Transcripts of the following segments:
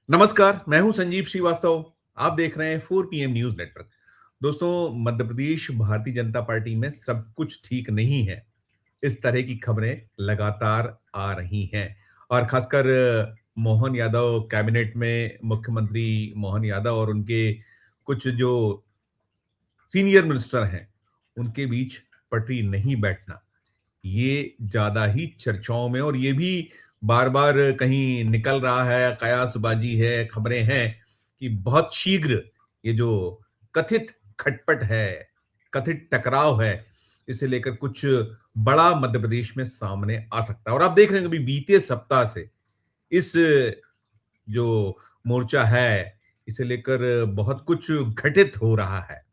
नमस्कार, मैं हूं संजीव श्रीवास्तव। आप देख रहे हैं 4 पीएम न्यूज नेटवर्क। दोस्तों, मध्य प्रदेश भारतीय जनता पार्टी में सब कुछ ठीक नहीं है। इस तरह की खबरें लगातार आ रही हैं और खासकर मोहन यादव कैबिनेट में मुख्यमंत्री मोहन यादव और उनके कुछ जो सीनियर मिनिस्टर हैं, उनके बीच पटरी नहीं बैठना, ये ज्यादा ही चर्चाओं में और ये भी बार-बार कहीं निकल रहा है, कयासबाजी है, खबरें हैं कि बहुत शीघ्र ये जो कथित खटपट है, कथित टकराव है, इसे लेकर कुछ बड़ा मध्य प्रदेश में सामने आ सकता है। और आप देख रहे हैं कि अभी बीते सप्ताह से इस जो मोर्चा है, इसे लेकर बहुत कुछ घटित हो रहा है।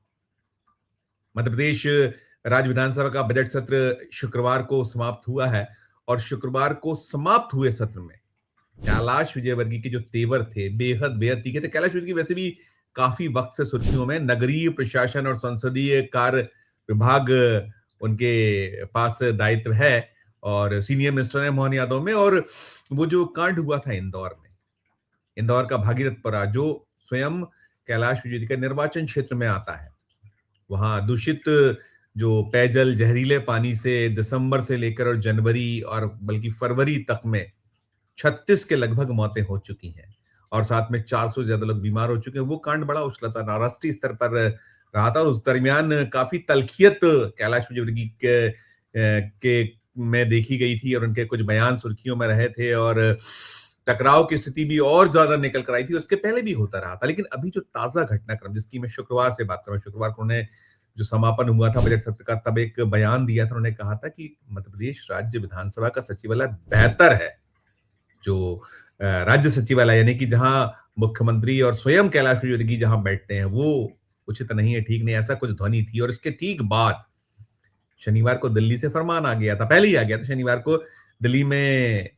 मध्य प्रदेश राज्य विधानसभा का बजट सत्र शुक्रवार को समाप्त हुआ है और शुक्रवार को समाप्त हुए सत्र में कैलाश विजयवर्गीय के जो तेवर थे बेहद बेहद तीखे थे। कैलाश विजयवर्गीय वैसे भी काफी वक्त से सुर्खियों में, नगरीय प्रशासन और संसदीय कार्य विभाग उनके पास दायित्व है और सीनियर मिनिस्टर है मोहन यादव में। और वो जो कांड हुआ था इंदौर में, इंदौर का भागीरथपुरा जो स्वयं कैलाश विजयवर्गीय का निर्वाचन क्षेत्र में आता है, वहाँ दूषित जो पेयजल जहरीले पानी से दिसंबर से लेकर और जनवरी और बल्कि फरवरी तक में 36 के लगभग मौतें हो चुकी हैं और साथ में 400 से ज्यादा लोग बीमार हो चुके हैं। वो कांड बड़ा उछला था, राष्ट्रीय स्तर पर रहा था और उस दरमियान काफी तल्खियत कैलाश विजयवर्गीय के में देखी गई थी और उनके कुछ बयान सुर्खियों में रहे थे और टकराव की स्थिति भी और ज्यादा निकल कर आई थी। उसके पहले भी होता रहा था, लेकिन अभी जो ताजा घटनाक्रम जिसकी मैं शुक्रवार से बात कर रहा हूँ, शुक्रवार को उन्हें जो समापन हुआ था बजट सत्र का, तब एक बयान दिया था। उन्होंने कहा था कि मध्य प्रदेश राज्य विधानसभा का सचिवालय बेहतर है। जो राज्य सचिवालय यानी कि जहां मुख्यमंत्री और स्वयं कैलाश विजयवर्गीय जहां बैठते हैं, वो उचित नहीं है, ठीक नहीं, ऐसा कुछ ध्वनि थी। और इसके ठीक बाद शनिवार को दिल्ली से फरमान आ गया था, पहले ही आ गया था शनिवार को दिल्ली में।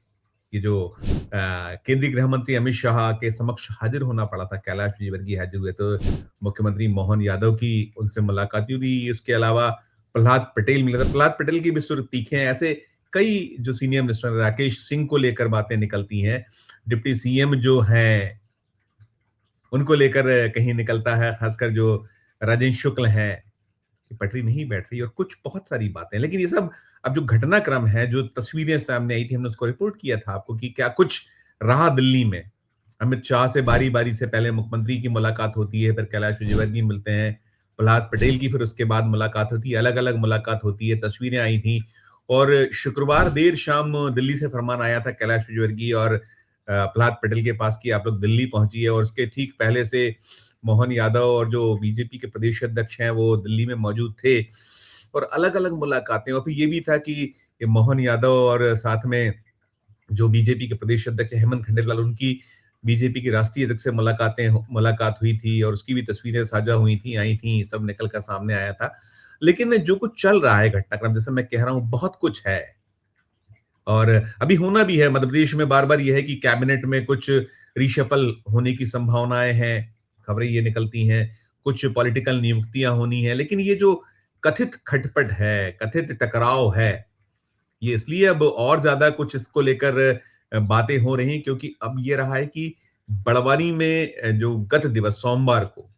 ये जो केंद्रीय गृह मंत्री अमित शाह के समक्ष हाजिर होना पड़ा था कैलाश विजयवर्गीय, हाजिर हुए तो मुख्यमंत्री मोहन यादव की उनसे मुलाकात हुई। उसके अलावा प्रहलाद पटेल मिले थे, प्रहलाद पटेल की भी सुर तीखे हैं। ऐसे कई जो सीनियर मिनिस्टर, राकेश सिंह को लेकर बातें निकलती हैं, डिप्टी सीएम जो हैं उनको लेकर कहीं निकलता है, खासकर जो राजेंद्र शुक्ल हैं कि पटरी नहीं बैठ रही और कुछ बहुत सारी बातें। लेकिन ये सब अब जो घटनाक्रम है, जो तस्वीरें सामने आई थी, हमने उसको रिपोर्ट किया था आपको कि क्या कुछ रहा दिल्ली में। अमित शाह से बारी बारी से पहले मुख्यमंत्री की मुलाकात होती है, फिर कैलाश विजयवर्गीय मिलते हैं, प्रहलाद पटेल की फिर उसके बाद मुलाकात होती है, अलग अलग मुलाकात होती है, तस्वीरें आई थी। और शुक्रवार देर शाम दिल्ली से फरमान आया था कैलाश विजयवर्गीय और प्रहलाद पटेल के पास कि आप लोग दिल्ली पहुंचिए। और उसके ठीक पहले से मोहन यादव और जो बीजेपी के प्रदेश अध्यक्ष हैं वो दिल्ली में मौजूद थे और अलग अलग मुलाकातें। और फिर ये भी था कि ये मोहन यादव और साथ में जो बीजेपी के प्रदेश अध्यक्ष हेमंत खंडेलवाल, उनकी बीजेपी की राष्ट्रीय अध्यक्ष से मुलाकात हुई थी और उसकी भी तस्वीरें साझा हुई थी, आई थी, सब निकल कर सामने आया था। लेकिन जो कुछ चल रहा है घटनाक्रम, जैसे मैं कह रहा हूं, बहुत कुछ है और अभी होना भी है। मध्य प्रदेश में बार बार यह है कि कैबिनेट में कुछ रिशफल होने की संभावनाएं हैं, खबरें ये निकलती हैं, कुछ पॉलिटिकल नियुक्तियां होनी है। लेकिन ये जो कथित खटपट है, कथित टकराव है, ये इसलिए अब और ज्यादा कुछ इसको लेकर बातें हो रही क्योंकि अब ये रहा है कि बड़वानी में जो गत दिवस सोमवार को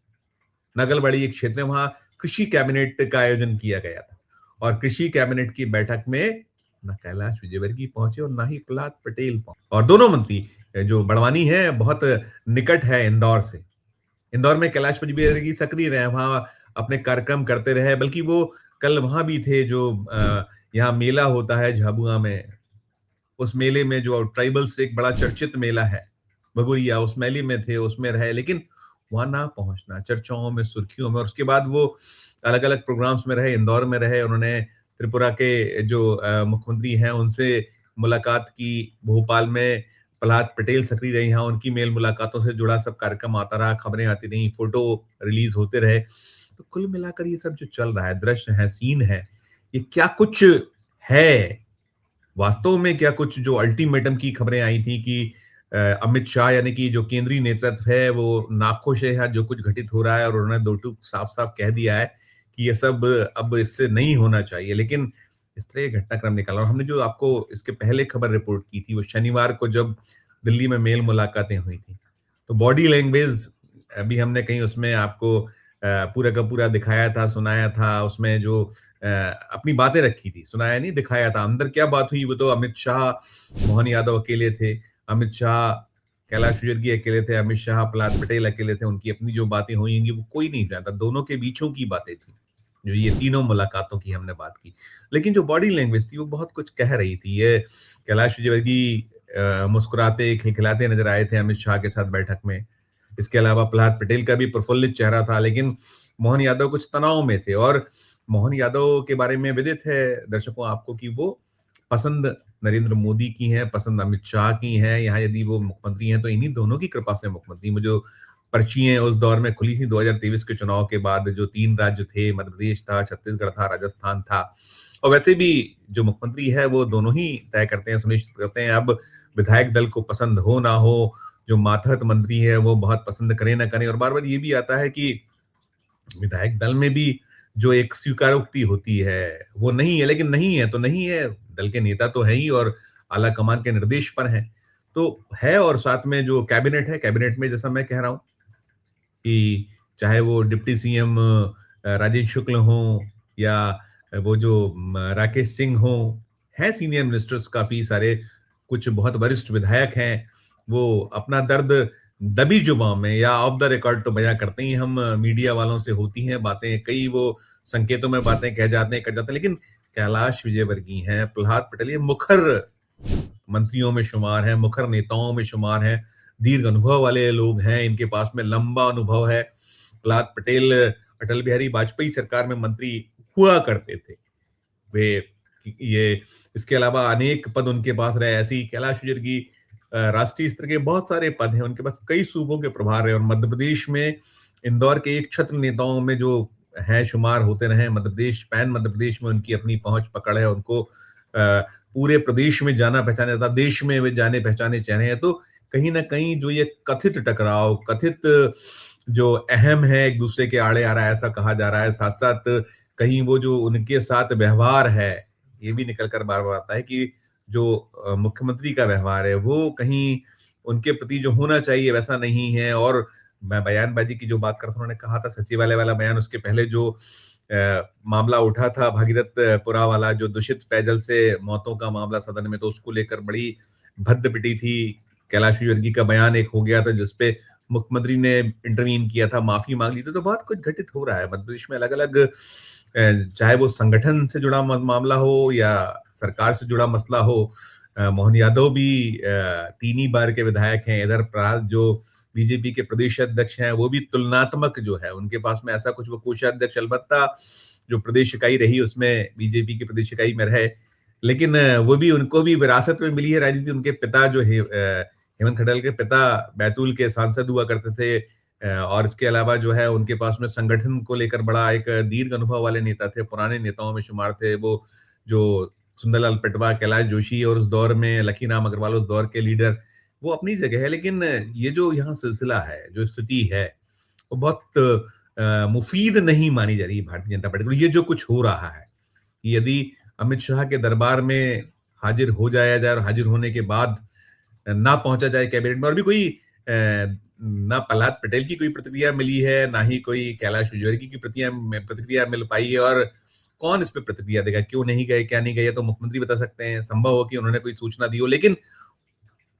नगलबड़ी एक क्षेत्र में, वहां कृषि कैबिनेट का आयोजन किया गया था और कृषि कैबिनेट की बैठक में ना कैलाश विजयवर्गीय पहुंचे और ना ही प्रहलाद पटेल पहुंचे। और दोनों मंत्री, जो बड़वानी है बहुत निकट है इंदौर से, इंदौर में कैलाश विजयवर्गीय सक्रिय रहे, वहां अपने कार्यक्रम करते रहे, बल्कि वो कल वहां भी थे जो यहाँ मेला होता है झाबुआ में, उस मेले में जो ट्राइबल से एक बड़ा चर्चित मेला है भगोरिया, उस मेले में थे, उसमें रहे। लेकिन वहां ना पहुंचना चर्चाओं में, सुर्खियों में। और उसके बाद वो अलग अलग प्रोग्राम्स में रहे, इंदौर में रहे, उन्होंने त्रिपुरा के जो मुख्यमंत्री हैं उनसे मुलाकात की, भोपाल में प्रहलाद पटेल सक्रिय रहे, यहाँ उनकी मेल मुलाकातों से जुड़ा सब कार्यक्रम आता रहा, खबरें आती रही, फोटो रिलीज होते रहे। तो कुल मिलाकर ये सब जो चल रहा है, दृश्य है, सीन है, ये क्या कुछ है वास्तव में, क्या कुछ जो अल्टीमेटम की खबरें आई थी कि अमित शाह यानी कि जो केंद्रीय नेतृत्व है वो नाखुश है जो कुछ घटित हो रहा है और उन्होंने दो टूक साफ साफ कह दिया है कि ये सब अब इससे नहीं होना चाहिए। लेकिन इस तरह ये घटनाक्रम निकाला। और हमने जो आपको इसके पहले खबर रिपोर्ट की थी वो शनिवार को, जब दिल्ली में मेल मुलाकातें हुई थी, तो बॉडी लैंग्वेज अभी हमने कहीं उसमें आपको पूरा का पूरा दिखाया था, सुनाया था, उसमें जो अपनी बातें रखी थी, सुनाया नहीं दिखाया था। अंदर क्या बात हुई वो तो अमित शाह, मोहन यादव अकेले थे, अमित शाह, कैलाश विजयवर्गीय अकेले थे, अमित शाह, प्रहलाद पटेल अकेले थे। उनकी अपनी जो बातें हुई होंगी वो कोई नहीं जानता, दोनों के बीचों की बातें थी, जो ये तीनों मुलाकातों की हमने बात की। लेकिन जो बॉडी लैंग्वेज थी वो बहुत कुछ कह रही थी। ये कैलाश विजयवर्गीय मुस्कुराते, खिलखिलाते नजर आए थे अमित शाह के साथ बैठक में। इसके अलावा प्रहलाद पटेल का भी प्रफुल्लित चेहरा था, लेकिन मोहन यादव कुछ तनाव में थे। और मोहन यादव के बारे में विदित है दर्शकों आपको कि वो पसंद नरेंद्र मोदी की है, पसंद अमित शाह की है। यहाँ यदि वो मुख्यमंत्री हैं तो इन्हीं दोनों की कृपा से मुख्यमंत्री। में जो पर्चियां उस दौर में खुली थी 2023 के चुनाव के बाद, जो 3 राज्य थे, मध्य प्रदेश था, छत्तीसगढ़ था, राजस्थान था। और वैसे भी जो मुख्यमंत्री है वो दोनों ही तय करते हैं, सुनिश्चित करते हैं। अब विधायक दल को पसंद हो ना हो, जो मातहत मंत्री है वो बहुत पसंद करें ना करें। और बार बार ये भी आता है कि विधायक दल में भी जो एक स्वीकारोक्ति होती है वो नहीं है, लेकिन नहीं है तो नहीं है, दल के नेता तो है ही और आला कमान के निर्देश पर हैं तो है। और साथ में जो कैबिनेट है, कैबिनेट में जैसा मैं कह रहा हूं कि चाहे वो डिप्टी सीएम राजेश शुक्ल हो या वो जो राकेश सिंह हो, है सीनियर मिनिस्टर्स काफी सारे, कुछ बहुत वरिष्ठ विधायक हैं, वो अपना दर्द दबी जुबान में या ऑफ द रिकॉर्ड तो बयां करते ही। हम मीडिया वालों से होती हैं बातें, कई वो संकेतों में बातें कह जाते हैं, कर जाते हैं, लेकिन कैलाश विजयवर्गीय हैं, प्रहलाद पटेल, ये मुखर मंत्रियों में शुमार है, मुखर नेताओं में शुमार है, दीर्घ अनुभव वाले लोग हैं, इनके पास में लंबा अनुभव है। प्रहलाद पटेल अटल बिहारी वाजपेयी सरकार में मंत्री हुआ करते थे वे। ये इसके अलावा अनेक पद उनके पास रहे। ऐसी कैलाश विजयवर्गीय राष्ट्रीय स्तर के बहुत सारे पद हैं उनके पास, कई सूबों के प्रभार रहे। और मध्य प्रदेश में इंदौर के एक छत्र नेताओं में जो है शुमार होते रहे। मध्य प्रदेश, पैन मध्य प्रदेश में उनकी अपनी पहुंच पकड़ है, उनको पूरे प्रदेश में जाना पहचाना जाता, देश में वे जाने पहचाने चेहरे हैं। तो कहीं ना कहीं जो ये कथित टकराव, कथित जो अहम है, एक दूसरे के आड़े आ रहा है ऐसा कहा जा रहा है, साथ साथ कहीं वो जो उनके साथ व्यवहार है ये भी निकल कर बार बार आता है कि जो मुख्यमंत्री का व्यवहार है वो कहीं उनके प्रति जो होना चाहिए वैसा नहीं है। और मैं बयानबाजी की जो बात करता हूं, उन्होंने कहा था सचिवालय वाला बयान, उसके पहले जो मामला उठा था भागीरथपुरा वाला, जो दूषित पेयजल से मौतों का मामला सदन में, तो उसको लेकर बड़ी भद्द पिटी थी। कैलाश विजयवर्गीय का बयान एक हो गया था जिसपे मुख्यमंत्री ने इंटरवीन किया था, माफी मांग ली थी। तो बहुत कुछ घटित हो रहा है मध्य प्रदेश में, अलग अलग, चाहे वो संगठन से जुड़ा मामला हो या सरकार से जुड़ा मसला हो। मोहन यादव भी 3 ही बार के विधायक हैं। इधर प्रहलाद जो बीजेपी के प्रदेश अध्यक्ष हैं वो भी तुलनात्मक जो है उनके पास में ऐसा कुछ, वो कोषाध्यक्ष अलबत्ता जो प्रदेश इकाई रही उसमें बीजेपी की प्रदेश इकाई में रहे, लेकिन वो भी, उनको भी विरासत में मिली है राजनीति। उनके पिता जो हेमंत खडल के पिता बैतूल के सांसद हुआ करते थे। और इसके अलावा जो है उनके पास में संगठन को लेकर बड़ा एक दीर्घ अनुभव वाले नेता थे, पुराने नेताओं में शुमार थे। वो जो सुंदरलाल पटवा, कैलाश जोशी और उस दौर में लखीराम अग्रवाल उस दौर के लीडर, वो अपनी जगह है। लेकिन ये जो यहाँ सिलसिला है, जो स्थिति है, वो बहुत मुफीद नहीं मानी जा रही है भारतीय जनता पार्टी को। ये जो कुछ हो रहा है, यदि अमित शाह के दरबार में हाजिर हो जाया जाए और हाजिर होने के बाद ना पहुंचा जाए कैबिनेट में, और भी कोई ना प्रहलाद पटेल की कोई प्रतिक्रिया मिली है, ना ही कोई कैलाश विजयवर्गीय की प्रतिक्रिया मिल पाई है। और कौन इस पे प्रतिक्रिया देगा, क्यों नहीं गए, क्या नहीं गए, तो मुख्यमंत्री बता सकते हैं। संभव हो कि उन्होंने कोई सूचना दी हो, लेकिन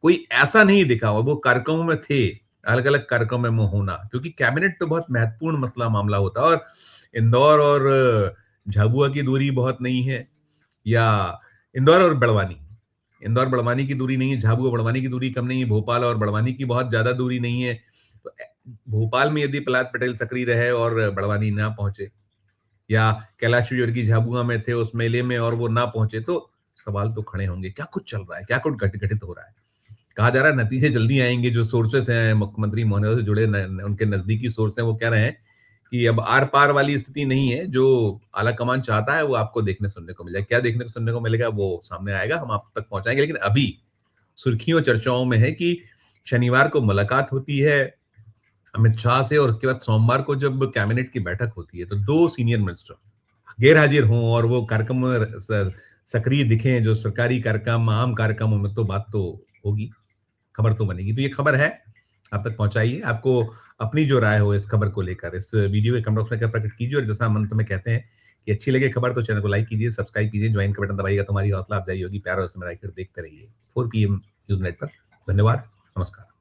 कोई ऐसा नहीं दिखा हो। वो कार्यक्रमों में थे, अलग अलग कार्यक्रमों में होना, क्योंकि कैबिनेट तो बहुत महत्वपूर्ण मसला मामला होता है। और इंदौर और झाबुआ की दूरी बहुत नहीं है, या इंदौर और बड़वानी, इंदौर बड़वानी की दूरी नहीं है, झाबुआ बड़वानी की दूरी कम नहीं है, भोपाल और बड़वानी की बहुत ज्यादा दूरी नहीं है। तो भोपाल में यदि प्रहलाद पटेल सक्रिय रहे और बड़वानी ना पहुंचे, या कैलाश विजयवर्गीय झाबुआ में थे उस मेले में और वो ना पहुंचे, तो सवाल तो खड़े होंगे, क्या कुछ चल रहा है, क्या कुछ घटित हो रहा है। कहा जा रहा है नतीजे जल्दी आएंगे। जो सोर्सेस हैं मुख्यमंत्री मोहन यादव से जुड़े, उनके नजदीकी सोर्स हैं, वो कह रहे हैं कि अब आर पार वाली स्थिति नहीं है। जो आला कमान चाहता है वो आपको देखने सुनने को मिलेगा। क्या देखने को सुनने को मिलेगा वो सामने आएगा, हम आप तक पहुंचाएंगे। लेकिन अभी सुर्खियों चर्चाओं में है कि शनिवार को मुलाकात होती है अमित शाह से, और उसके बाद सोमवार को जब कैबिनेट की बैठक होती है तो 2 सीनियर मिनिस्टर गैर हाजिर हों और वो कार्यक्रम में सक्रिय दिखें, जो सरकारी कार्यक्रम, आम कार्यक्रमों में, तो बात तो होगी, खबर तो बनेगी। तो ये खबर है आप तक पहुंचाइए। आपको अपनी जो राय हो इस खबर को लेकर इस वीडियो के कमेंट बॉक्स में क्या प्रकट कीजिए, और जैसा हम अंत में कहते हैं कि अच्छी लगे खबर तो चैनल को लाइक कीजिए, सब्सक्राइब कीजिए, ज्वाइन का बटन दबाइएगा, तुम्हारी हौसला अफजाई होगी। प्यार और समझ देखते रहिए 4 PM न्यूज नेटवर्क। धन्यवाद, नमस्कार।